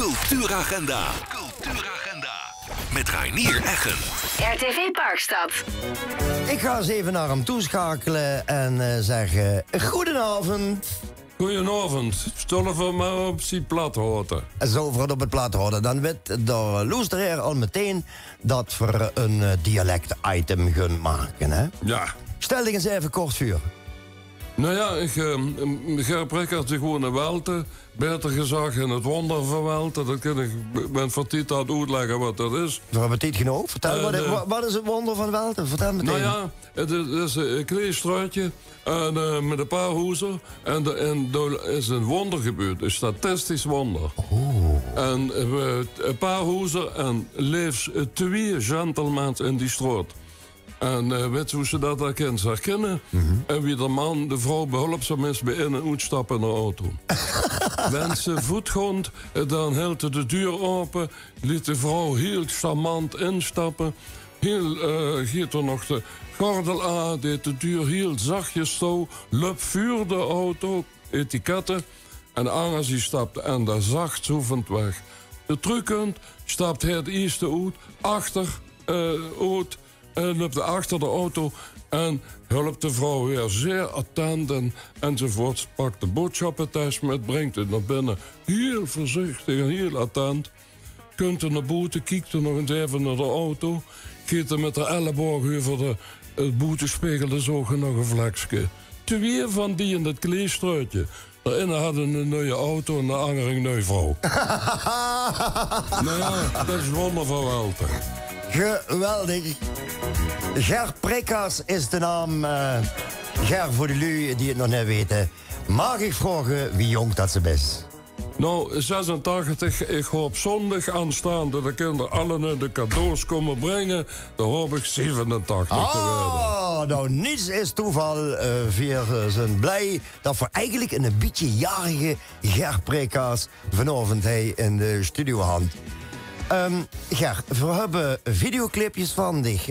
Cultuuragenda. Met Reinier Eggen. RTV Parkstad. Ik ga eens even naar hem toeschakelen en zeggen... Goedenavond. Goedenavond. Stel voor mij op zijn plat houden. Zo voor het op het plat houden. Dan weet de luisteraar al meteen dat we een dialect-item gaan maken, hè? Ja. Stel je eens even kort vuur. Nou ja, ik Gerprek had zich gewoon een welte. Beter gezegd in het wonder van welte. Dat kan ik ben voor tijd aan het uitleggen wat dat is. We hebben tijd genoeg. Vertel, wat is het wonder van welte? Vertel meteen. Nou ja, het is een klein straatje met een paar huizen. En er is een wonder gebeurd. Een statistisch wonder. Oh. En een paar huizen en leefs 2 gentlemen in die straat. En weet je hoe ze dat herkennen? Ze herkennen en wie de man, de vrouw behulpzaam is bij in- en uitstappen in de auto. Wenn ze voet gaat, dan hield de deur open, liet de vrouw heel charmant instappen. Giet er nog de gordel aan, deed de deur heel zachtjes zo, lup vuur de auto, etiketten. En als hij stapte en daar zacht zoevend weg. De truckend stapt hij het eerste uit, uit. En op de achter de auto en hulp de vrouw weer zeer attent enzovoort. Pakt de boodschappentas met, brengt het naar binnen. Heel voorzichtig en heel attent. Kunt er naar buiten, kijkt er nog eens even naar de auto. Geeft er met de elleboog over de boetespiegel de zogenaamde vlekje. 2 van die in het kleestruitje. Daarin hadden een nieuwe auto en de andere een nieuwe vrouw. Nou ja, dat is wonder van Welter. Geweldig. Ger Prekas is de naam. Ger, voor de lui die het nog niet weten. Mag ik vragen wie jong dat ze is? Nou, 86. Ik hoop zondag aanstaande de kinderen allen de cadeaus komen brengen. Dan hoop ik 87 te worden. Nou, niets is toeval. Via zijn blij dat we eigenlijk een beetje jarige Ger Prekas vanavond hij in de studio hand. Ger, we hebben videoclipjes van dich.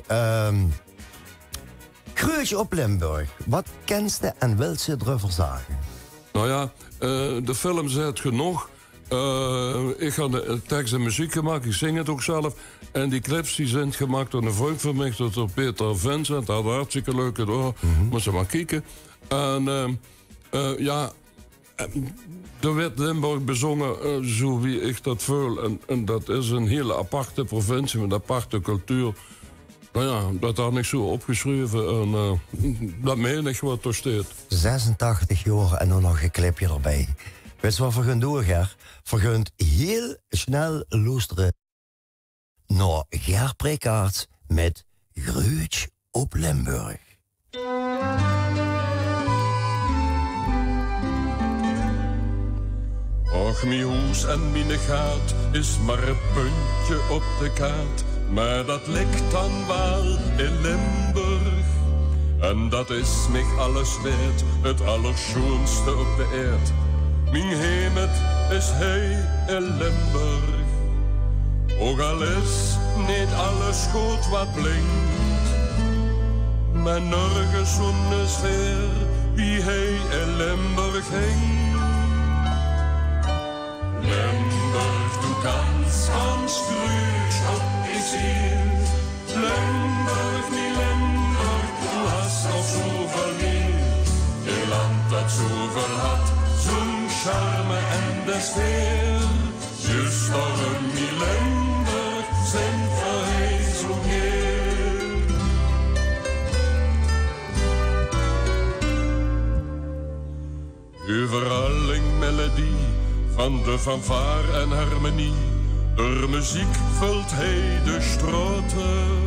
Kruisje op Limburg. Wat kent je en wilt je erover zeggen? Nou ja, de film zegt genoeg. Ik heb de tekst en muziek gemaakt, ik zing het ook zelf. En die clips die zijn gemaakt door een vriend van mij, door Peter Vincent. Dat had hartstikke leuke door. Moet ze maar kijken. En ja... Er werd Limburg bezongen zo wie ik dat voel. En dat is een hele aparte provincie met een aparte cultuur. Nou ja, dat had ik zo opgeschreven. En dat meen ik wat er staat. 86 jaar en dan nog een clipje erbij. Weet je wat we gaan doen, Ger? We gaan heel snel luisteren naar Ger Prekas met Gruutsch op Limburg. Och, mijn hoes en mijn gaat is maar een puntje op de kaart. Maar dat ligt dan wel in Limburg. En dat is mij alles waard, het allerschoonste op de aard. Mijn hemet is hij in Limburg. Ook al is niet alles goed wat blinkt. Maar nergens zo'n sfeer wie hij in Limburg hing. Limburg, du kannst ganz grüß ob ich ziel. Limburg, mi Limburg, du hast auch so viel mehr. Ihr Land dat zoveel hat, zo'n charme en de sfeer. Just daarom mi Limburg, zijn voor hij zo meer. Overal een melodie van de fanfare en harmonie. Door muziek vult hij de straten.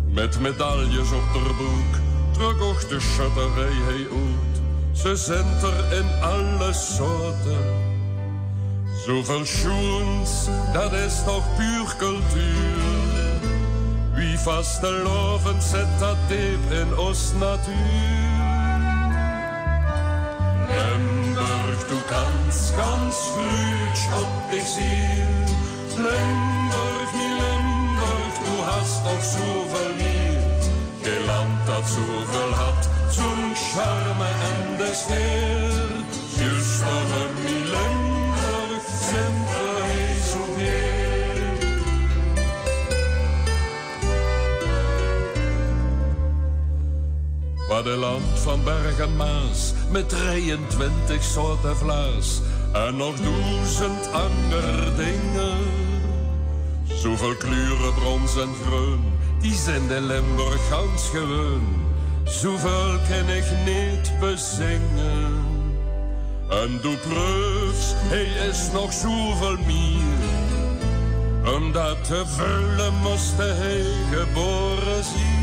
Met medailles op de broek trok ook de schutterij hij uit. Ze zijn er in alle soorten. Zoveel schoens, dat is toch puur cultuur. Wie vastelovend zet dat diep in ons natuur. Limburg, du kannst ganz früh ob dich ziel. Limburg, mi Limburg, du hast auch so viel mehr. Geen land dat zoveel had, zo'n charme en de sfeer. Just over mi Limburg, zijn we Vaderland van Berg en Maas, met 23 soorten vlees en nog 1000 andere dingen. Zoveel kleuren, brons en groen, die zijn in Limburg gans gewoon. Zoveel kan ik niet bezingen. En du proefst, hij is nog zoveel meer. Omdat te vullen moest hij geboren zijn.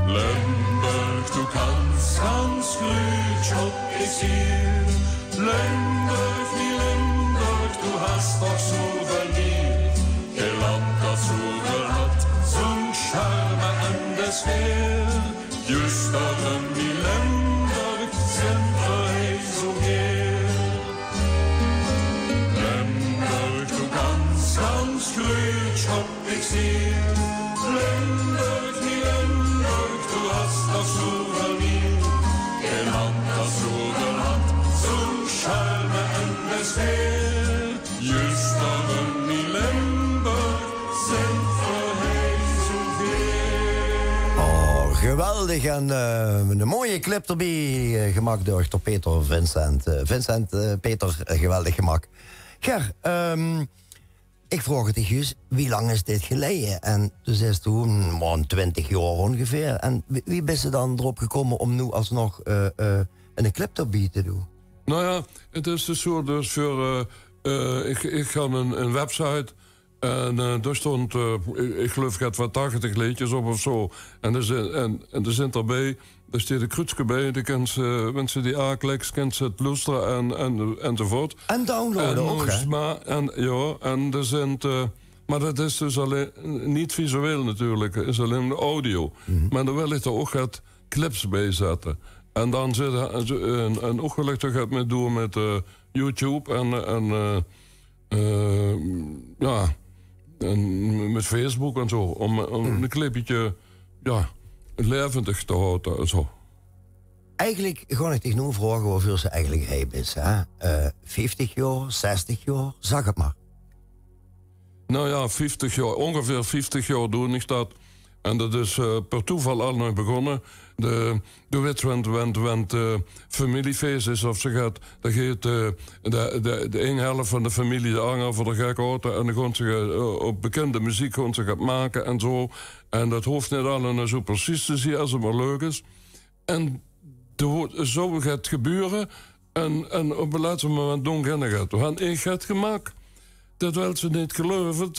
Limburg, du kannst ganz grüß ob ich hier. Limburg, wie Limburg, du hast doch so verliebt. Ihr Land, das zoveel hat, zo'n charme en de sfeer. Just daarom wie Limburg, zijn we zo heer. Limburg, du kannst ganz grüß ob ich hier. Limburg, wie Limburg, du hast doch so verliebt. Ihr Land, das zoveel hat, zo'n charme en de sfeer. Just daarom wie Limburg, zijn we zo heer. Oh, geweldig. En een mooie clip erbij, gemaakt door Peter Vincent. Peter, geweldig gemaakt. Ger, ik vroeg het juist, wie lang is dit geleden? En toen zei ze toen, man, 20 jaar ongeveer. En wie ben je dan erop gekomen om nu alsnog een clip erbij te doen? Nou ja, het is dus zo, dus voor, ik ga een website en daar stond, ik geloof het wat 80 liedjes op of zo. En er zijn erbij, daar staat een kruidje bij, die mensen die aanklikken, kunnen ze het luisteren enzovoort. En downloaden ook, hè? En er zijn, maar dat is dus alleen, niet visueel natuurlijk, het is alleen de audio. Maar dan wil ik er ook wat clips bij zetten. En dan zit er ook gelukkig gaat mee doen met YouTube en met Facebook en zo. Om een clipje levendig te houden en zo. Eigenlijk gewoon ik tegen nu vragen hoeveel ze eigenlijk rijp is. Hè? 50 jaar, 60 jaar, zeg het maar. Nou ja, 50 jaar, ongeveer 50 jaar doe ik dat. En dat is per toeval al nog begonnen. De weet, want familiefeest is of ze gaat, dan gaat de ene helft van de familie de ander voor de gek houden. En dan gaan ze op bekende muziek gaan ze gaan maken en zo. En dat hoeft niet allemaal zo precies te zien als het maar leuk is. En zo gaat het gebeuren. En op het laatste moment doen gaan het. We hebben één get gemaakt. Dat wil ze niet geloven.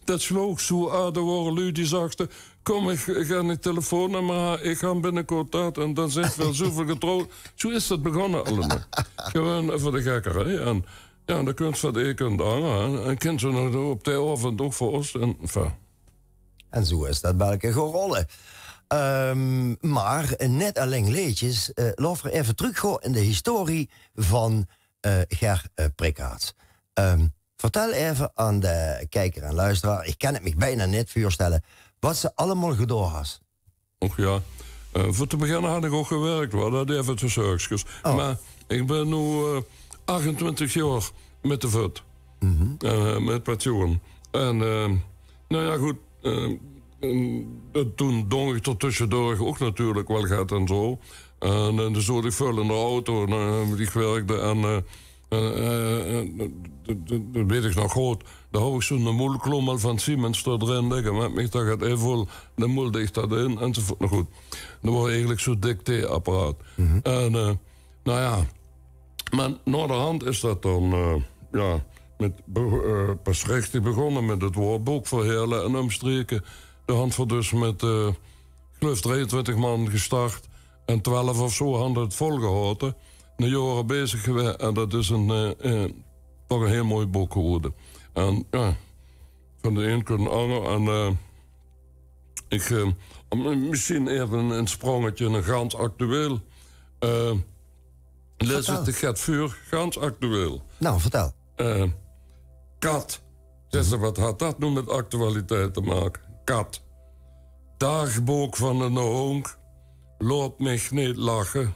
Dat sloeg zo aan. Er waren lui die zagen, kom, ik ga een telefoonnummer, ik ga binnenkort uit. En dan zijn wel zoveel getrouwd. Zo is het begonnen allemaal. Gewoon voor de gekkerij. En ja, dan kun je van de een hangen. En kind ze nog op de avond ook voor ons. En zo is dat bij elkaar gerollen. Maar net alleen leedjes, laten we even teruggaan in de historie van Ger Prikkaerts. Vertel even aan de kijker en luisteraar, ik kan het me bijna niet voorstellen, wat ze allemaal gedaan has. Och ja, voor te beginnen had ik ook gewerkt, dat even tussen haakjes. Maar ik ben nu 28 jaar met de voet, met pensioen. En nou ja, goed, toen dong ik er tussendoor ook natuurlijk wel gaat en zo. En dan zat ik veel in de auto en die werkte en dat weet ik nog goed. Daar hou ik zo'n moelklommel van Siemens erin liggen. Met mij dat gaat even vol, dan moelde ik dat in enzovoort. Nou goed, dat was eigenlijk zo'n dicté-apparaat. En nou ja, maar naar de hand is dat dan pas richtig begonnen met het woordboek verhalen en omstreken. De hand voor dus met, ik geloof 23 man gestart en 12 of zo hadden het volgehouden. Een jaar bezig geweest en dat is toch een heel mooi boek geworden. En ja, van de een kunnen ander. En misschien even een sprongetje, een gans actueel. Lees het de Get Vuur, gans actueel. Nou, vertel. Kat. Wat had dat nu met actualiteit te maken? Kat. Dagboek van een honk. Laat mij niet lachen.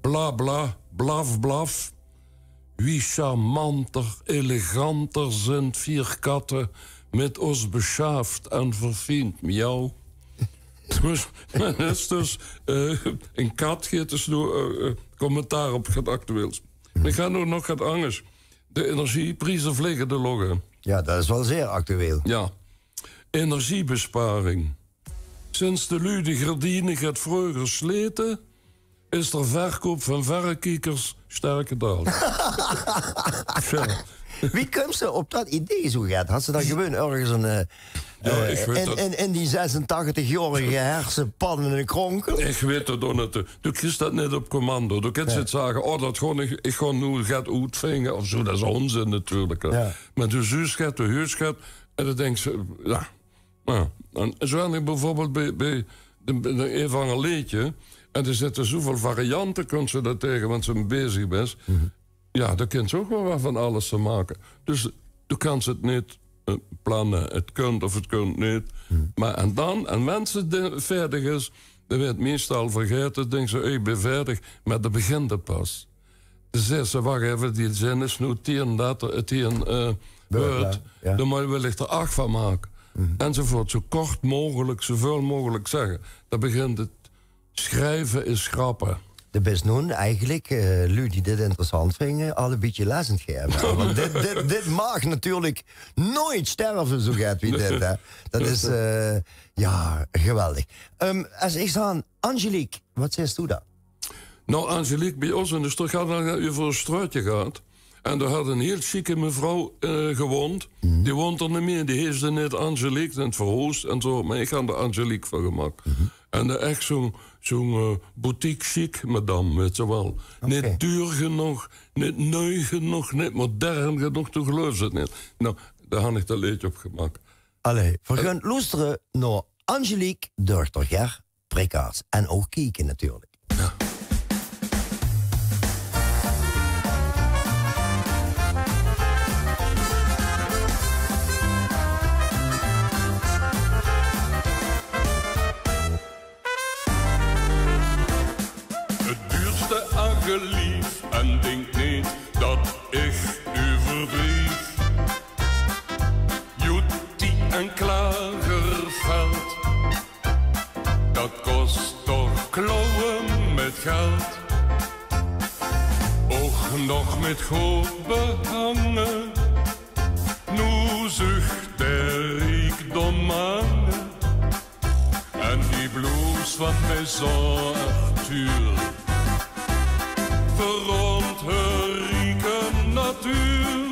Bla bla, blaf blaf. Wie charmanter, eleganter zijn 4 katten met ons beschaafd en verfiend miauw. Dus, men is dus een kat geeft dus commentaar op het actueels. Ik ga nu nog het anders. De energieprijzen vliegen de loggen. Ja, dat is wel zeer actueel. Ja. Energiebesparing. Sinds de Lude Gardine gaat vroeger sleten, is er verkoop van verrekijkers sterk gedaald. Ja. Wie komt ze op dat idee zo gaat? Had ze dan gewoon ergens een... in die 86-jarige hersenpannen en een kronkel? Ik weet het ook niet. Du krijgt dat niet op commando. Du kunt het zeggen, oh, dat gewoon, ik ga nu gaat uitvingen of zo. Dat is onzin natuurlijk. Ja. Maar de zus gaat, de heus gaat, en dan denkt ze, ja. En zo had ik bijvoorbeeld bij de evangelietje, en er zitten zoveel varianten, kun je dat tegen, want ze bezig bent. Ja, daar kunt ze ook wel wat van alles te maken. Dus du kan het niet plannen. Het kunt of het kunt niet. Maar en mensen verdig is, dan werd meestal vergeten. Dan denken ze, ik ben verdig, maar dat begint het pas. Dan zeggen ze, wacht even, die zin is nu het hier woord. Ja. Dan wil ik er 8 van maken. Enzovoort, zo kort mogelijk, zoveel mogelijk zeggen. Dan begint het schrijven is grappen. De best nu eigenlijk, lui die dit interessant vinden, al een beetje lezend geven. Want dit mag natuurlijk nooit sterven, zo gaat wie dit. Hè. Dat is, ja, geweldig. Als ik dan, Angelique, wat zegt u dan? Nou, Angelique, bij ons in de stad had over een straatje gehad. En daar had een heel chique mevrouw gewoond. Die woont er niet meer. Die heeft ze net Angelique en het verhoogd en zo. Maar ik had de Angelique van gemaakt. En echt zo'n boutique chic madame, weet je wel. Okay. Niet duur genoeg, niet neu genoeg, niet modern genoeg. Toen geloof ze het niet. Nou, daar had ik dat liedje op gemaakt. Allee, we gaan luisteren naar Angelique Dochter Ger Prekaas. En ook kijken natuurlijk. Ja. Gelief en denk niet dat ik u verdriet. Jutti en Klagerveld, dat kost toch klauwen met geld. Och nog met goed behangen, nu zucht de rijkdom aan. En die blouse van Maison Arthur verrond haar rieke natuur.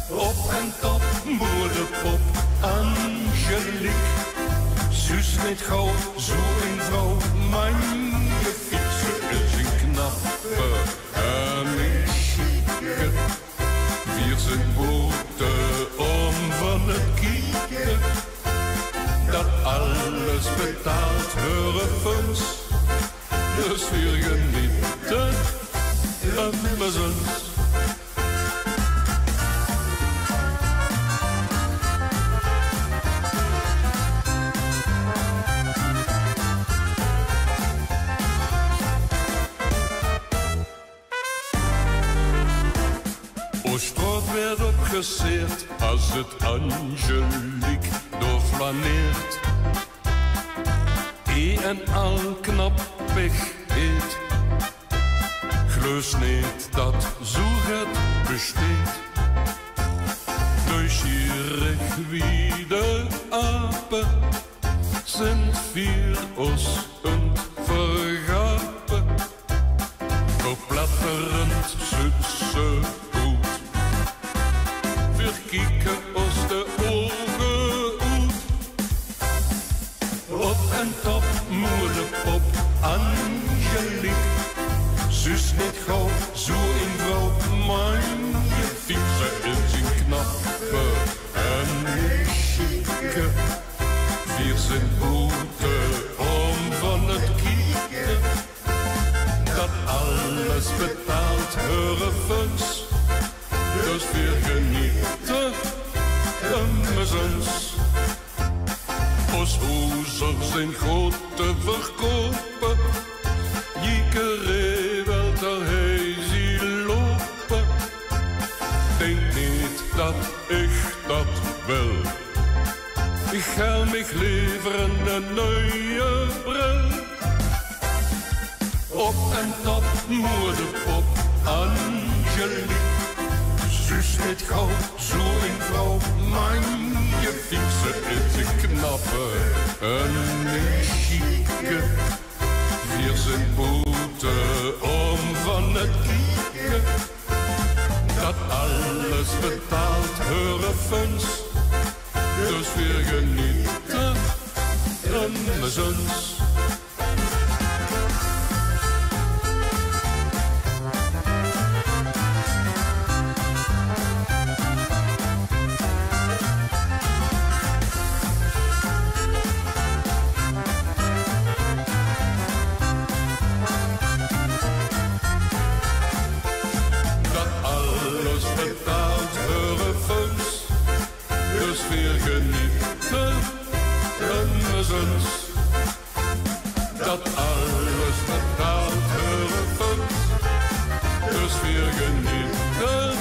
Op en top moederpop Angelique. Zus met gauw, zo een vrouw, magnifiek. Ze is een knappe en een chique. Vier zijn boete om van het kieken. Dat alles betaalt haar funds. Dus weer genieten, Amazons. Oostraat werd opgeseerd als het Angelique doorflaneert. En al knappig eet. Gleus niet dat zo het besteedt. Neugierig wie de apen zijn vier os en vergapen. Verpletterend zit ze goed. Verkieken os de ogen uit. Op en top moederpop Angelique. Zus niet gauw, zo een vrouw magnifiek. Ze is een knappe en een chique. Vier zijn boete om van het kieken. Dat alles betaalt haar funds. Dus weer genieten, Amazons. Ons hoezers zijn goed te verkopen. Jiekere wel ter hij zie lopen. Denk niet dat ik dat wil. Ich hel mich liever een nieuwe bril. Op en top modepop Angelique. Zus met gauw, zo een vrouw. Manje fietsen is een knappe, een chique. Vier zijn boete om van het kieken. Dat alles betaalt heuren funs. Dus weer genieten van de zons. Dat alles betaalt heuren funs. Dus weer genieten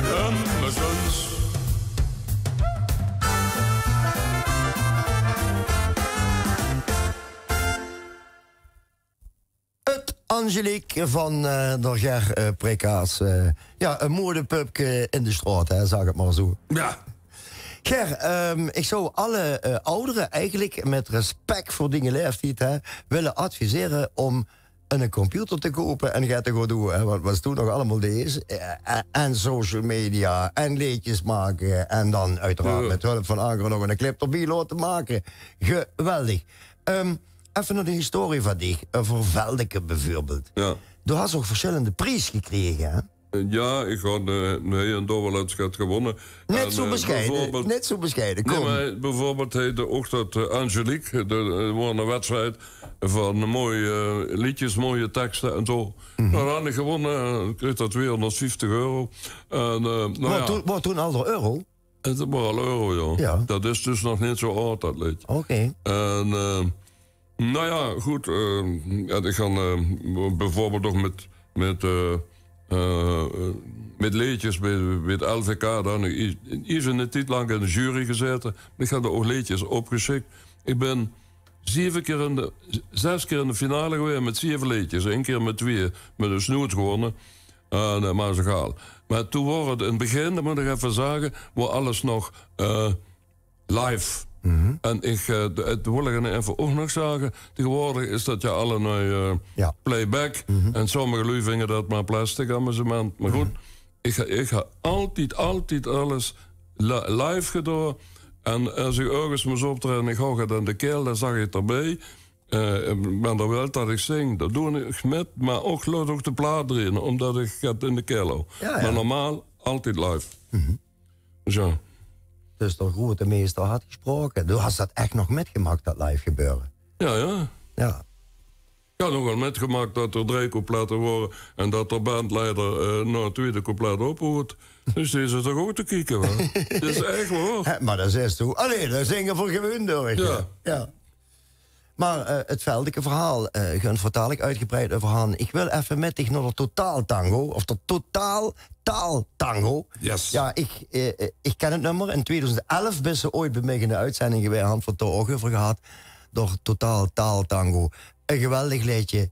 van de zons. Het Angelique van de Ger Prekaas. Ja, een modepupje in de straat, hè, zeg het maar zo. Ja. Ger, ik zou alle ouderen eigenlijk met respect voor dingen leeftijd willen adviseren om een computer te kopen en gaat te gaan doen. Hè, wat toen nog allemaal deed. En social media en liedjes maken. En dan uiteraard met hulp van Agro nog een clip erbij laten maken. Geweldig. Even naar de historie van die. Voor Veldeke bijvoorbeeld. Ja. Du hast ook verschillende prijzen gekregen, hè? Ja, ik had een doorwedstrijd gewonnen. Net zo bescheiden, net zo bescheiden. Kom. Nee, maar bijvoorbeeld heette ook dat Angelique. Er was een wedstrijd van mooie liedjes, mooie teksten en zo. Dan had ik gewonnen, ik kreeg dat 250 euro. En, Wat toen al de euro? Het was al euro, ja. Ja. Dat is dus nog niet zo oud, dat lied. Oké. En, nou ja, goed. Ik ga bijvoorbeeld nog met liedjes bij het LVK dan iets in de tijd lang in de jury gezeten. Ik had er ook liedjes opgeschikt. Ik ben 6 keer in de finale geweest met 7 liedjes. 1 keer met 2 met een snoet gewonnen. Maar is egal. Maar toen was het in het begin, dat moet ik even zeggen, was alles nog live. En het wil ik even ook nog zeggen. Tegenwoordig is dat alle naar playback. En sommige lui vinden dat maar plastic amusement. Maar goed, ik ga altijd alles live gedaan. En als ik ergens moest optreden, ik hou het aan de keel, dan zag ik erbij. Ik ben er wel dat ik zing, dat doe ik met, maar ook laat ook de plaat erin, omdat ik het in de keel hou. Ja. Maar normaal, altijd live. Zo. Dus de grote meester had gesproken. Du hast dat echt nog metgemaakt, dat live gebeuren. Ja. Ja. Ik had nog wel metgemaakt dat er 3 coupletten worden en dat de bandleider naar het tweede couplet ophoort. Dus die is er toch ook te kijken, hoor. Dat is echt hoor. Maar dat is toe. Allee, dat zingen voor gewoon door. Ja. Maar het Veldeke verhaal, gaan vertaal ik uitgebreid over gaan. Ik wil even met dich naar de totaaltango, of de totaaltango. Yes. Ja, ik ken het nummer. In 2011 ben ze ooit bij mij in de uitzending geweest, hand van toch over gehad. Door totaaltango. Een geweldig liedje.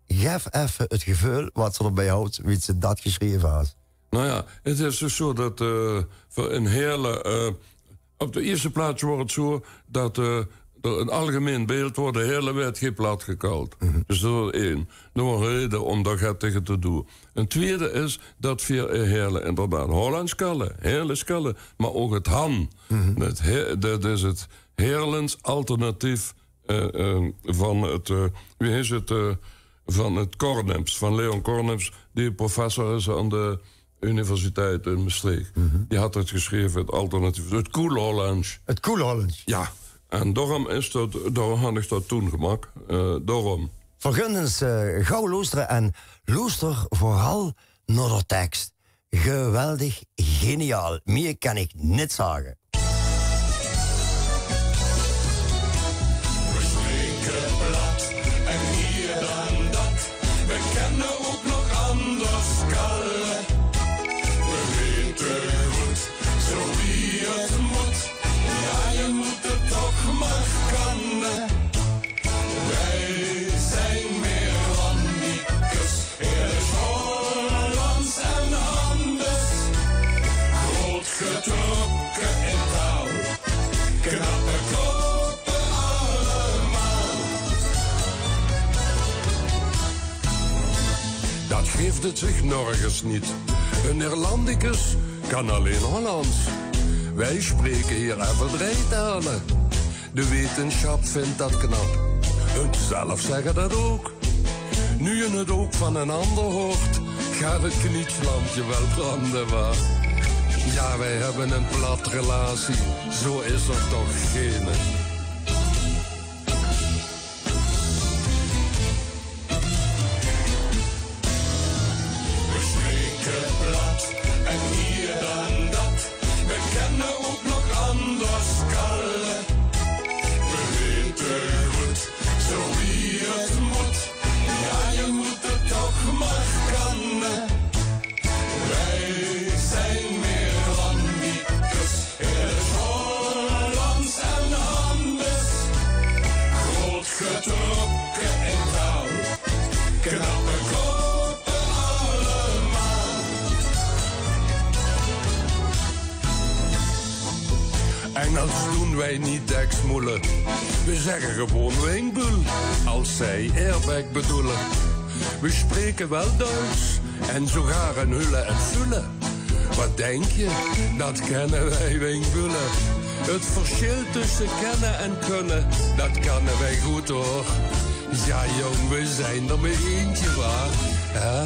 Geef even het gevoel wat ze erbij houdt, wie ze dat geschreven had. Nou ja, het is dus zo dat voor een hele... op de eerste plaats wordt het zo dat... er een algemeen beeld wordt de hele wet geen plat gekald. Dus dat is 1. Dat was een reden om dat tegen te doen. Een tweede is dat via hele inderdaad Hollands kallen, hele skallen, maar ook het han. Dat is het Heerlands alternatief van het van het Kornems, van Leon Kornems, die professor is aan de Universiteit in Maastricht. Die had het geschreven, het alternatief, het Koel Hollands. Het Koel Hollands? Ja. En daarom had ik dat toen gemaakt. Daarom. Vergunnens gauw luisteren en luister vooral naar de tekst. Geweldig, geniaal. Meer kan ik niet zeggen. We spreken plat en hier dan dat. We kennen ook nog anders kallen. We weten goed, zo wie het moet. Ja, je moet het het zich nergens niet. Een Irlandicus kan alleen Hollands. Wij spreken hier even 3 talen. De wetenschap vindt dat knap. Hun zelf zeggen dat ook. Nu je het ook van een ander hoort, gaat het knietslandje wel branden waar. Ja, wij hebben een plat relatie, zo is er toch geen. We spreken plat en hier dan dat. We kennen ook nog anders kallen. We weten goed, zo wie het moet. Ja, je moet het toch maar kannen. Wij zijn meer dan die kus. Het Hollands en anders. Groot getrokken in touw. Knappe koppen allemaal. Engels doen wij niet deksmoelen. We zeggen gewoon Winkbul, als zij airbag bedoelen. We spreken wel Duits en zo garen hullen en vullen. Wat denk je? Dat kennen wij Winkbullen. Het verschil tussen kennen en kunnen, dat kennen wij goed hoor. Ja jong, we zijn er met eentje waar. Hè?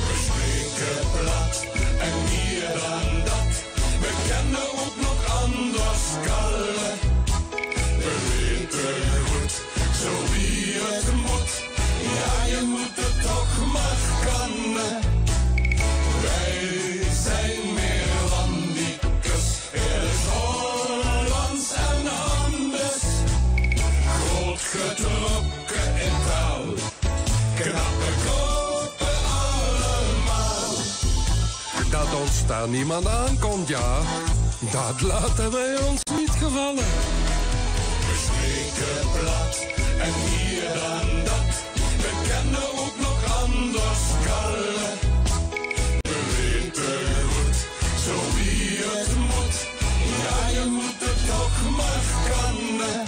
We spreken plat en hier dan dat. We kennen ook nog anders kallen. We weten goed, zo wie het moet. Ja, je moet het toch maar kannen. Wij zijn meer dan die kus. Het is Hollands en anders. Groot getrokken in touw. Knappe koppen allemaal. Dat ons daar niemand aankomt, ja. Dat laten wij ons niet gevallen. We spreken plat en hier dan dat. We kennen ook nog anders kallen. We weten goed, zo wie het moet. Ja, je moet het toch maar kannen.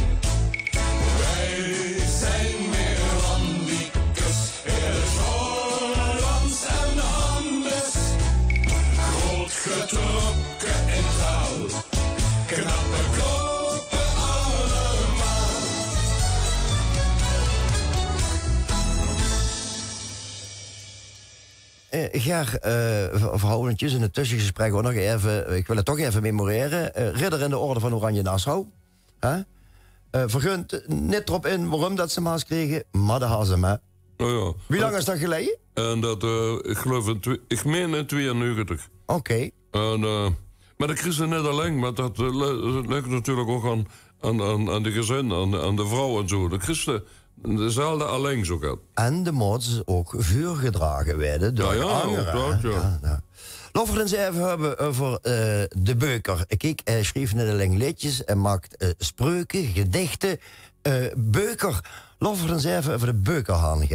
Wij zijn meer dan die kus. Het is Hollands en anders. Groot getrokken in touw. Knappe koppen allemaal. Ger, verhoudentjes in het tussengesprek ook nog even, ik wil het toch even memoreren. Ridder in de Orde van Oranje Nassau. Vergunt niet erop in waarom dat ze maas kregen, maar de hadden ze me. Nou ja. Wie lang is dat geleden? En dat, ik geloof, ik meen in 92. Oké. Maar dat kreeg ze net alleen, maar dat ligt natuurlijk ook aan de gezin, aan de vrouw en zo. Dat kreeg ze dezelfde alleen zo gehad. En de moeds ook vuur gedragen werden door anderen. Ook dat, ja. Laten we het eens even hebben over de Beuker. Kijk, hij schreef net alleen liedjes en maakt spreuken, gedichten. Beuker, laten we het eens even over de Beuker gaan.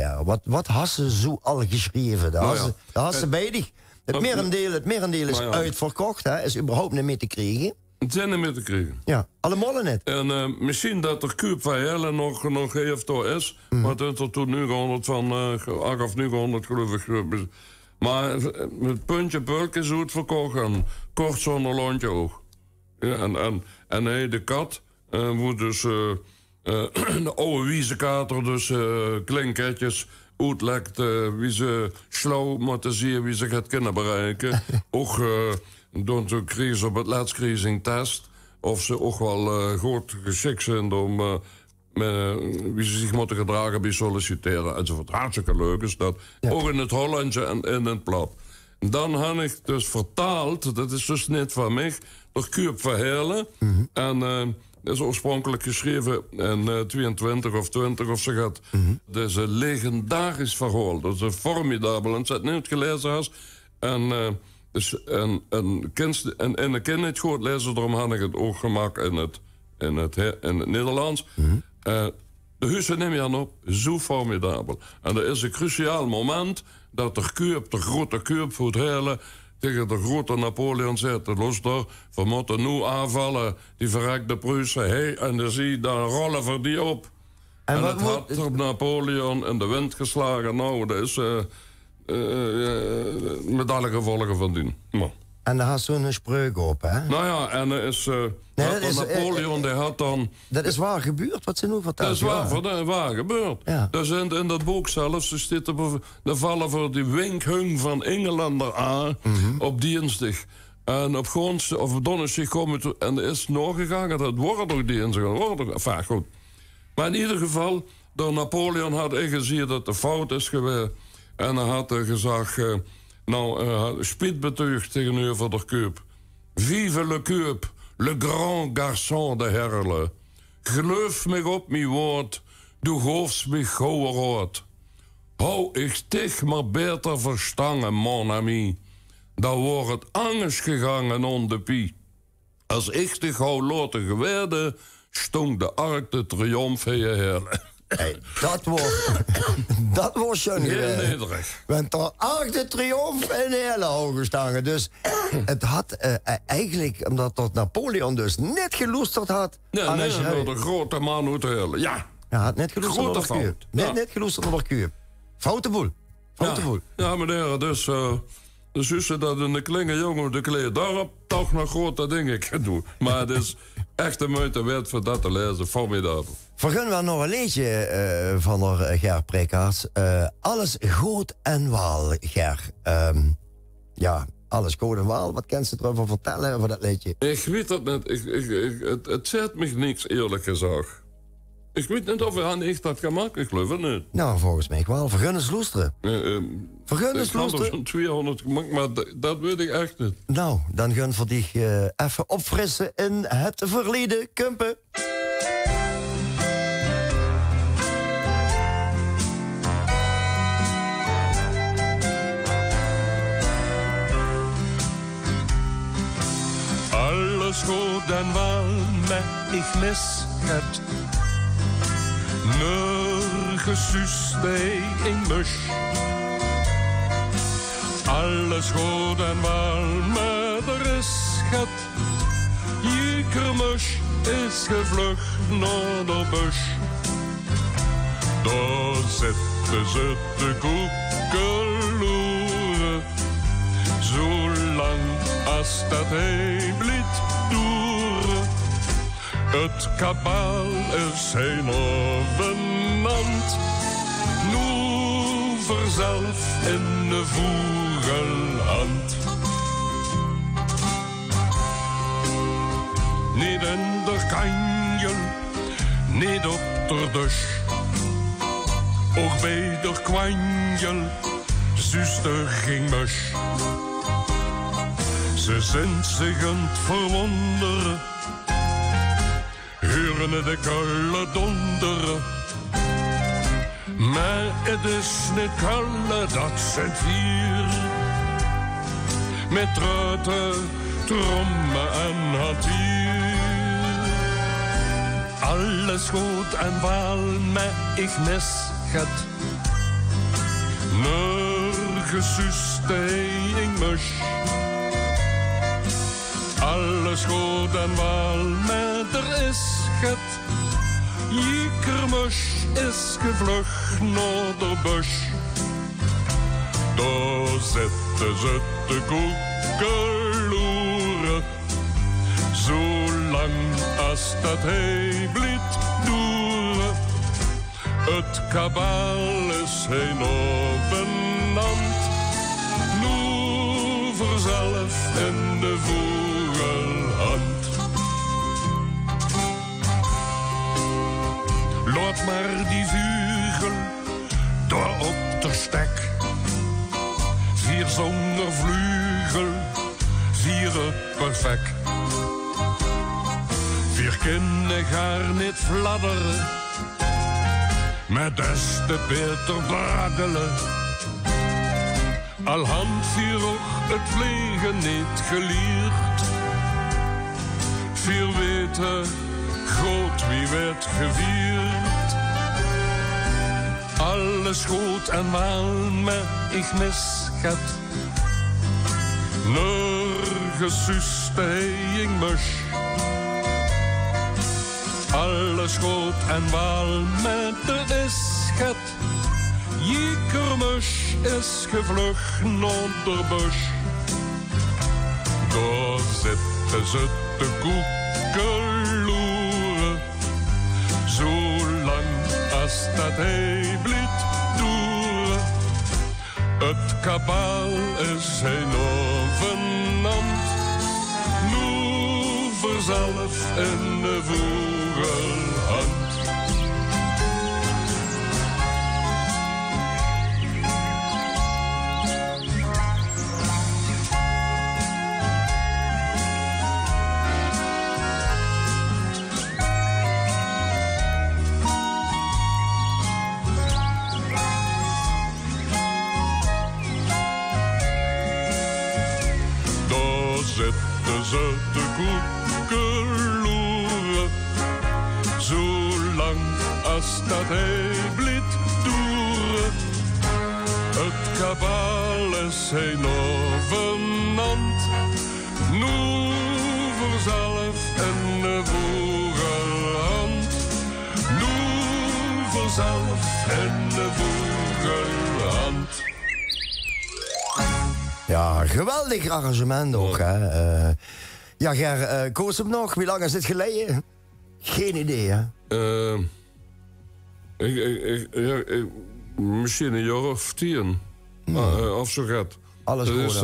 Wat had ze zo al geschreven? Dat had ze bij die. Het merendeel is uitverkocht, hè, is überhaupt niet meer te krijgen. Het zijn niet meer te krijgen. Ja, allemaal net. En misschien dat er Kuip van Helle nog heeft door is. Want het er toen nu gehandeld van 8 of nu gehandeld, geloof ik. Maar het puntje Pulk is goed verkocht en kort zonder lontje ook. Ja, en de kat moet dus de oude wiezenkater, dus klinketjes uitlegt wie ze slauw moeten zien, wie ze gaat kunnen bereiken. Ook door ze crisis op het laatste test of ze ook wel goed geschikt zijn om wie ze zich moeten gedragen bij solliciteren enzovoort. Hartstikke leuk is dat. Ja. Ook in het Hollandse en in het plat. Dan had ik dus vertaald, dat is dus niet van mij, door Kuip van Helle. En dat is oorspronkelijk geschreven in 22 of 20 of zo gaat. Dat is een legendarisch verhaal. Dat is een formidabel. En het niet gelezen has. En een kind niet goed lezen, daarom had ik het ook gemaakt in het Nederlands. De huizen neem je aan op, zo formidabel. En er is een cruciaal moment dat de grote Kuip voor het hele tegen de grote Napoleon zegt... luister, we moeten nu aanvallen, die verrekte Pruisen. Hey, en dan zie je, dan rollen we die op. En het had op Napoleon in de wind geslagen. Nou, dat is met alle gevolgen van dien. Maar. En daar had zo'n spreuk op, hè? Nou ja, en Napoleon die had dan... Dat is waar gebeurd, wat ze nu vertellen. Dat is waar gebeurd. Ja. Dus in dat boek zelfs zit er vallen voor die winkhung van Engelander aan op dinsdag. En op grond of donderdag komen en er is nog gegaan. Dat wordt ook dinsdag. Enfin, goed. Maar in ieder geval, door Napoleon had hij gezien dat de fout is geweest. En hij had gezegd... Spiet betuigd tegenover de Keup. Vive le Keup, le grand garçon de Herle. Geloof mij op mijn woord, du hoofst mij gauw rood. Hou ik dich maar beter verstangen, mon ami. Dan wordt het angst gegangen onder pie. Als ik dich gauw laten gewerde, stond de ark de triomf in je herle. Hey, dat wordt schon heel nederig. Want er Arc de Triomphe in de hele hoge stangen. Dus het had eigenlijk, omdat tot Napoleon dus net geloesterd had... Ja, door de grote man uit de hele. Ja. Ja, had net geloesterd door de Kuip. Net geloesterd door de Kuip. Foute boel. Ja, meneer, dus zussen dat in de klinge jongen de kleed dorp toch nog grote dingen kan doen. Maar het is echt de moeite waard voor dat te lezen. Formidabel. Vergun we nog een liedje van de Ger Prekaars. Alles goed en wel, Ger. Ja, alles goed en wel. Wat kan ze erover vertellen over dat liedje? Ik weet het niet. Het zegt me niks, eerlijk gezegd. Ik weet niet of hij aan echt dat kan maken. Ik geloof het niet. Nou, volgens mij wel. Vergun eens loesteren. Vergun eens loesteren. Ik had er zo'n 200 gemaakt, maar dat weet ik echt niet. Nou, dan gun voor die even opfrissen in het verleden kumpen. Alles goed en wel, maar ik mis het. Nergens in mush. Alles goed en wel, maar er is het. Jekermush is gevlucht naar de bush. Daar zitten ze te koekeloeren. Zolang als dat hij bliet doeren. Het kabaal is heen overland. Nu verzelf in de vogelhand. Niet in de kanjel, niet op de dus. Ook bij de kwanjel, zuster ging mush. Ze zijn zich aan het verwonderen. Huren de kuilen donderen. Maar het is niet kuilen, dat zijn vier. Met truiten, trommen en hatier. Alles goed en wel, maar ik mis het. Nergens in mush. Alles goed en wel, maar er is het. Jekermush is gevlucht naar de bush. Daar zitten ze te koekeloeren. Zolang als dat hij bliet doeren. Het kabaal is heen overland. Nu verzelf in de vogelhand. Laat maar die vugel door op de stek. 4 zonder vlugel, 4 perfect. 4 kunnen haar niet fladderen, maar des te beter braggelen. Al hand 4 ook het vliegen niet geleerd. 4 weten, groot wie werd gevierd. Alles goed en wel, maar ik mis het. Nergens in mush. Alles goed en wel met de ischet. Jekermush is gevlucht naar de bush. Daar zitten ze te koekeloeren. Zolang als dat hij bliet doeren. Het kabaal is een overhand. Nu verzelf in de vogelhand. Zitten ze te koekeloeren. Zolang als dat hij bliet doeren. Het kabaal is een overhand. Nu verzelf in de vogelhand. Nu verzelf in de vogelhand. Ja, geweldig arrangement ook, hè. Ja, Ger, koos hem nog. Wie lang is dit geleden? Geen idee, hè? Misschien een jaar of 10. Of zo gaat. Alles goed, is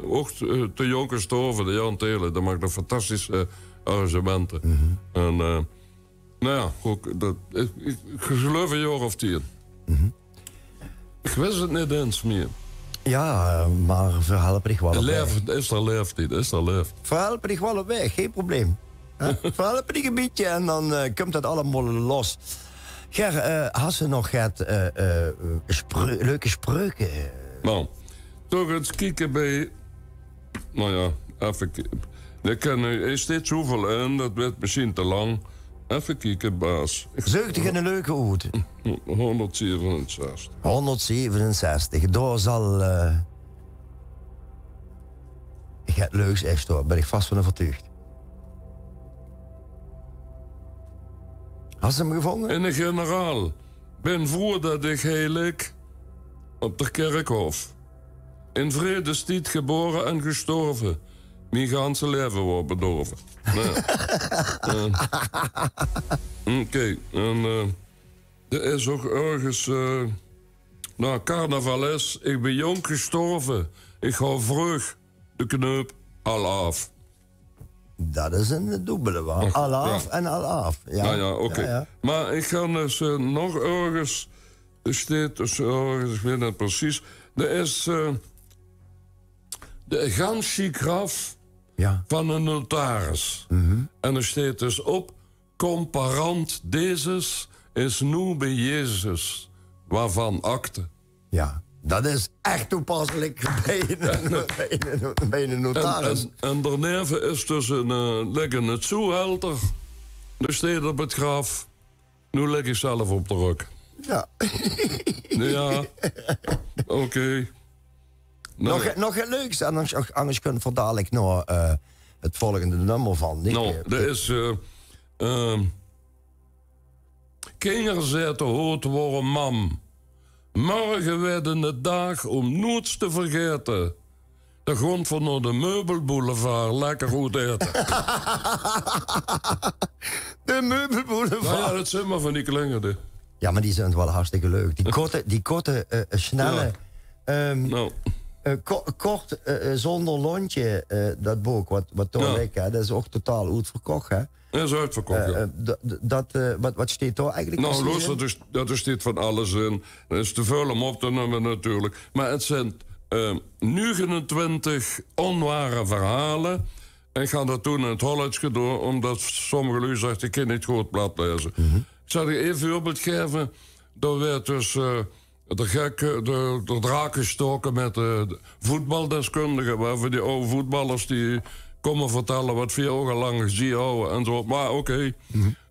ook te jong gestorven, de Jan Telen. Dat maakt nog fantastische arrangementen. En, nou ja, ook, ik geloof een jaar of 10. Ik wist het niet eens meer. Ja, maar verhelpen ik wel op weg. Is er leef. Verhelpen ik wel op weg, geen probleem. Verhelpen ik een beetje en dan komt het allemaal los. Ger, had ze nog leuke spreuken? Nou, toch eens kijken bij... Nou ja, even... Ik ken er steeds zoveel in, dat werd misschien te lang. Even kijken, baas. Zeugdig in een leuke oud. 167. 167, daar zal... het leuks echt hoor, ben ik vast van overtuigd. Hast ze hem gevonden? In de generaal. Ben voor dat ik heilig op de kerkhof. In vredestijd geboren en gestorven. Mijn ganse leven wordt bedorven. Nee. Oké, en er is ook ergens... nou, carnaval is, ik ben jong gestorven. Ik ga vroeg de knoop al af. Dat is een dubbele waar. Al af en al af. Ja, nou ja, oké. Ja. Maar ik ga dus nog ergens... Er staat dus ergens, ik weet niet precies... Er is de ganse graf van een notaris. En er staat dus op... Comparant Dezes is nu bij Jezus. Waarvan akte. Ja, dat is echt toepasselijk bij een notaris. En daarneven is dus liggen het zoelhelter. Er staat op het graf... Nu lig ik zelf op de rug. Ja. Ja, oké. Nou, nog een leuks, anders kunnen we dadelijk nog het volgende nummer van. Nou, er is... Kinderen zetten hoort worden mam. Morgen werden de dag om niets te vergeten. De grond van naar de meubelboulevard lekker goed eten. De meubelboulevard. Nou ja, dat zijn maar van die klingerde. Ja, maar die zijn wel hartstikke leuk. Die korte snelle... Nou. Kort, zonder lontje, dat boek, wat toch lekker, dat is ook totaal uitverkocht, hè? Dat is uitverkocht, wat staat daar eigenlijk? Nou, los, dat er staat van alles in. Dat is te veel om op te nemen natuurlijk. Maar het zijn 29 onware verhalen. En ik ga dat doen in het Hollands door, omdat sommige lui zegt, ik kan niet goed plat lezen. Ik zal je even een voorbeeld geven. Er werd dus... de draak gestoken met de voetbaldeskundigen. Waarvoor die oude voetballers die komen vertellen wat 4 ogen lang zie houden en zo. Maar oké.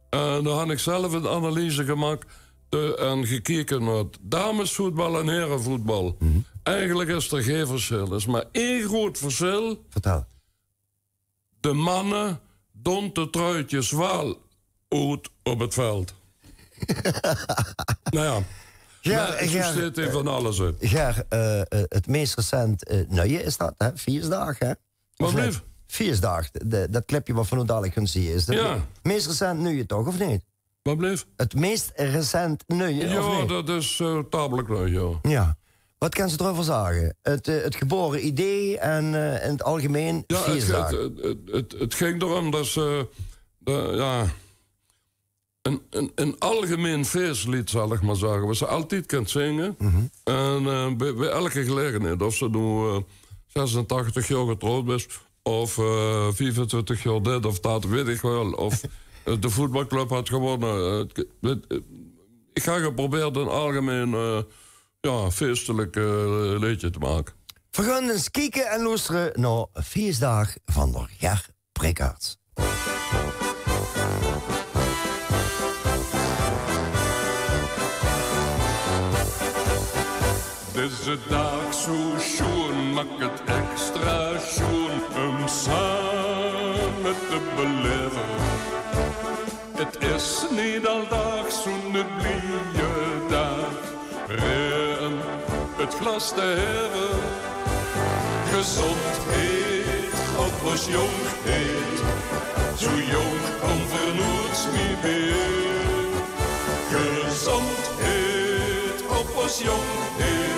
Dan had ik zelf een analyse gemaakt. en gekeken naar het damesvoetbal en herenvoetbal. Eigenlijk is er geen verschil. Er is maar één groot verschil. Vertel. De mannen doen de truitjes wel uit op het veld. Nou ja. Maar zo zit er van alles uit. Ger, het meest recent nieuwe is dat, hè? 4 dagen, hè? Wat lief? 4 dagen, dat clipje wat van dadelijk kunt zien. Is dat het meest recent nieuwe toch, of niet? Wat bleef? Het meest recent nieuwe, ja, of niet? Dat is tamelijk nieuw, ja. Ja. Wat kan ze erover zeggen? Het geboren idee en in het algemeen 4 dagen. Het ging erom dat ze... Een algemeen feestlied, zal ik maar zeggen. Wat ze altijd kan zingen. En bij elke gelegenheid. Of ze nu 86 jaar getrouwd is. Of 25 jaar dit of dat, weet ik wel. Of de voetbalclub had gewonnen. Ik ga geprobeerd een algemeen feestelijk liedje te maken. We gaan eens kijken en luisteren naar 4 dagen van de Ger Prekaerts. Deze dag zo schoon, maak het extra schoon om samen te beleven. Het is niet aldag zo'n blije dag, en het glas te hebben. Gezondheid op ons jongheid, zo jong onvernoets wie weer. Gezondheid op ons jongheid.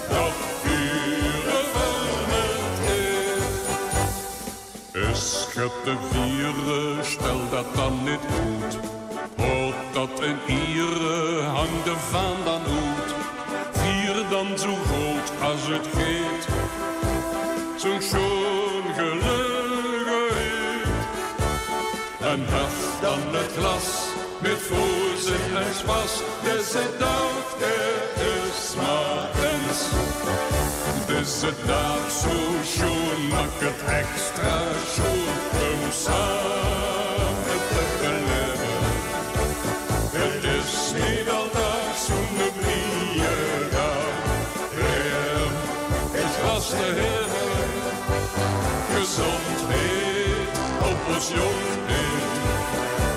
Dat vuren vermeld is het te vieren, stel dat dan niet goed. Hoort dat een iere hangt de vaan dan uit. Vier dan zo groot als het geeft, zo'n schoon gelukkigheid. En hef dan het glas met voorzin en spas, deze dag is maar eens. Deze dag zo schoon, maak het extra schoon om samen te beleven. Het is niet aldag zo'n blije dag, het glas te hebben. Gezondheid op ons jongheid,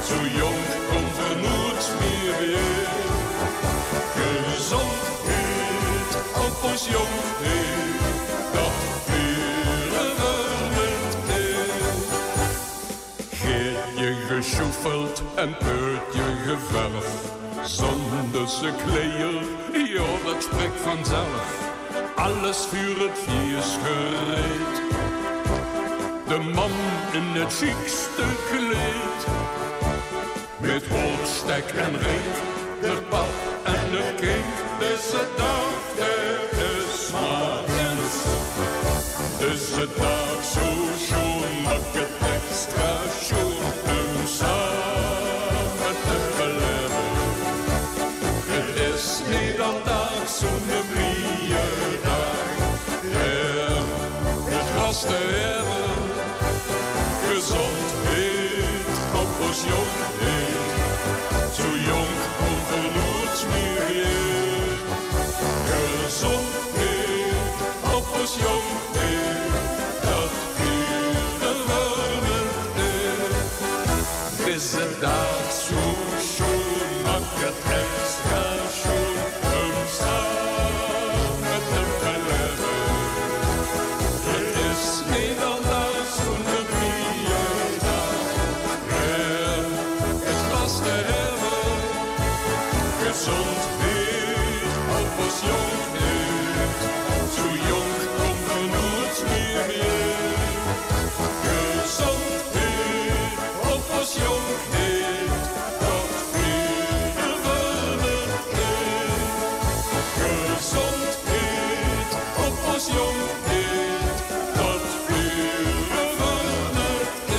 zo jong onvernoets meer weer. Gezondheid op ons jongheid, dat vuren vermeld is. Geet je gesjoefeld en peurt je geverf, zonder ze kleer, ja dat spreekt vanzelf. Alles voor het feest gereed. De man in het chicste kleed, met hoofdstek en reet, de pap en de kind, deze dag is maar eens. Deze dag zo schoon, maak het extra schoon, om samen te beleven. Het is niet aldag zo'n blije dag, het glas te hebben. Gezondheid op ons jongheid, zo jong onvernoets meer weer. Gezondheid op ons jongheid, dat vuren vermeld is. Deze dag zo schoon, maak het extra schoon, om samen te beleven. Het is niet aldag zo'n blije dag, het glas te hebben. Gezondheid op ons jongheid, zo jong onvernoets meer weer. Gezondheid op ons jongheid, dat vuren vermeld is. Gezondheid op ons jongheid, dat vuren vermeld is.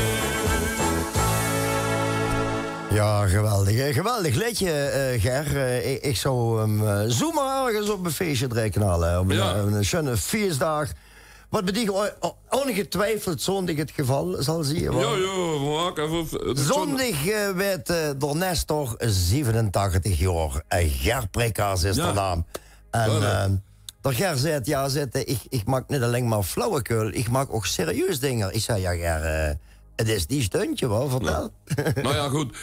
Ja, geweldig. Geweldig liedje, Ger. Ik zou hem zomaar ergens op een feestje rekenen. Op een schöne feestdag. Wat bedient ongetwijfeld zondag het geval zal zien. Ja, maak even... Zondag werd door Nestor 87 jaar. Ger Prekaas is de naam. En de Ger zei, ik maak niet alleen maar flauwekul, ik maak ook serieus dingen. Ik zei, ja Ger, het is die steuntje wel, vertel. Nou ja, goed.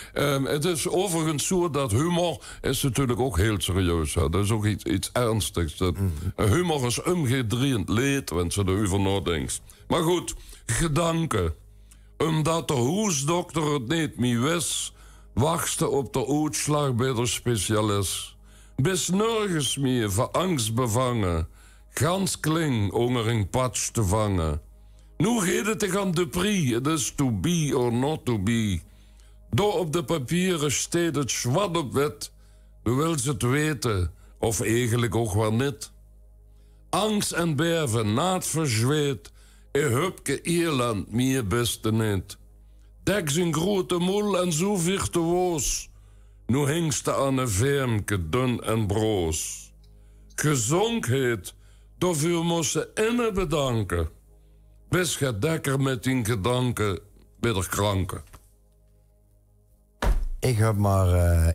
Het is overigens zo dat humor is natuurlijk ook heel serieus. Hè. Dat is ook iets ernstigs. Humor is omgedreend leed, wanneer je erover nadenkt. Maar goed, gedanken. Omdat de hoesdokter het niet meer wist, wachtte op de uitslag bij de specialist. Bis nergens meer voor angst bevangen, gans kling onder een patch te vangen. Nu gaat het zich aan de prix, het is to be or not to be. Door op de papieren staat het zwart op wit, nu wil ze het weten, of eigenlijk ook wel niet. Angst en berven, na het verzweet, hupke Ierland, meer beste niet. Dek zijn grote moel en zo virtuoos, nu hingste aan een vermke, dun en broos. Gezonkheid, daarvoor moest ze inne bedanken. Bis gaat dekker met die gedanken bij de kranken. Ik heb maar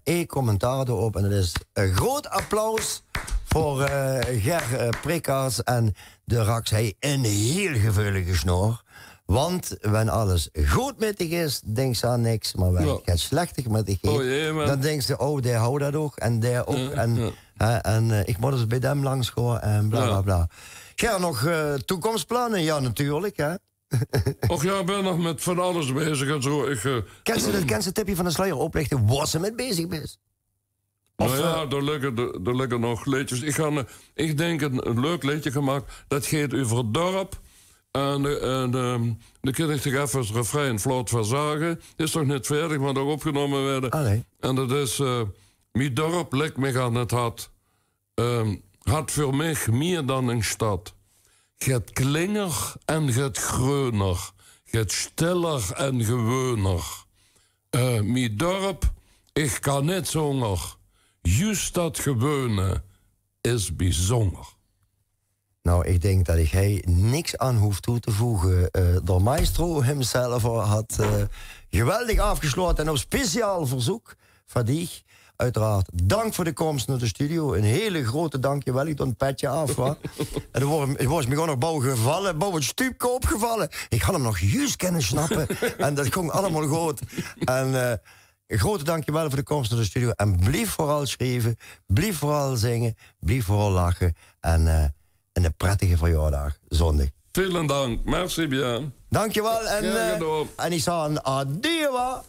één commentaar erop en dat is een groot applaus voor Ger Prekaas en de Rax. Hij een heel gevoelige snor. Want wanneer alles goed met zich is, denkt ze aan niks. Maar wanneer het slechtig met zich is, dan denkt ze, oh, die houdt dat ook en die ook. En ik moet dus bij hem langs gaan en bla bla bla. Ger, nog toekomstplannen? Ja, natuurlijk, hè. Och ja, ik ben nog met van alles bezig en zo. Ken ze het tipje van de sluier oplichten waar ze mee bezig is? Nou ja, er liggen nog liedjes. Ik denk een leuk liedje gemaakt. Dat gaat over het dorp. En de kan ik toch even het refrein vlot verzagen. Is toch niet verdig, maar nog opgenomen werden. Nee. En dat is... Mijn dorp lekt me aan het hart. Had voor mij meer dan een stad. Get klinger en get greuner. Get stiller en geweuner. Mijn dorp, ik kan niet zonger. Juist dat gewone is bijzonder. Nou, ik denk dat hij niks aan hoeft toe te voegen. De maestro hemzelf had geweldig afgesloten en op speciaal verzoek van die. Uiteraard, dank voor de komst naar de studio. Een hele grote dankjewel. Ik doe een petje af. En dan was me gewoon nog boven het stuupje opgevallen. Ik had hem nog juist kunnen snappen. En dat ging allemaal goed. En een grote dankjewel voor de komst naar de studio. En blijf vooral schrijven, blijf vooral zingen, blijf vooral lachen. En een prettige verjaardag, zondag. Vielen dank, merci bien. Dankjewel. En ik zou een adieu.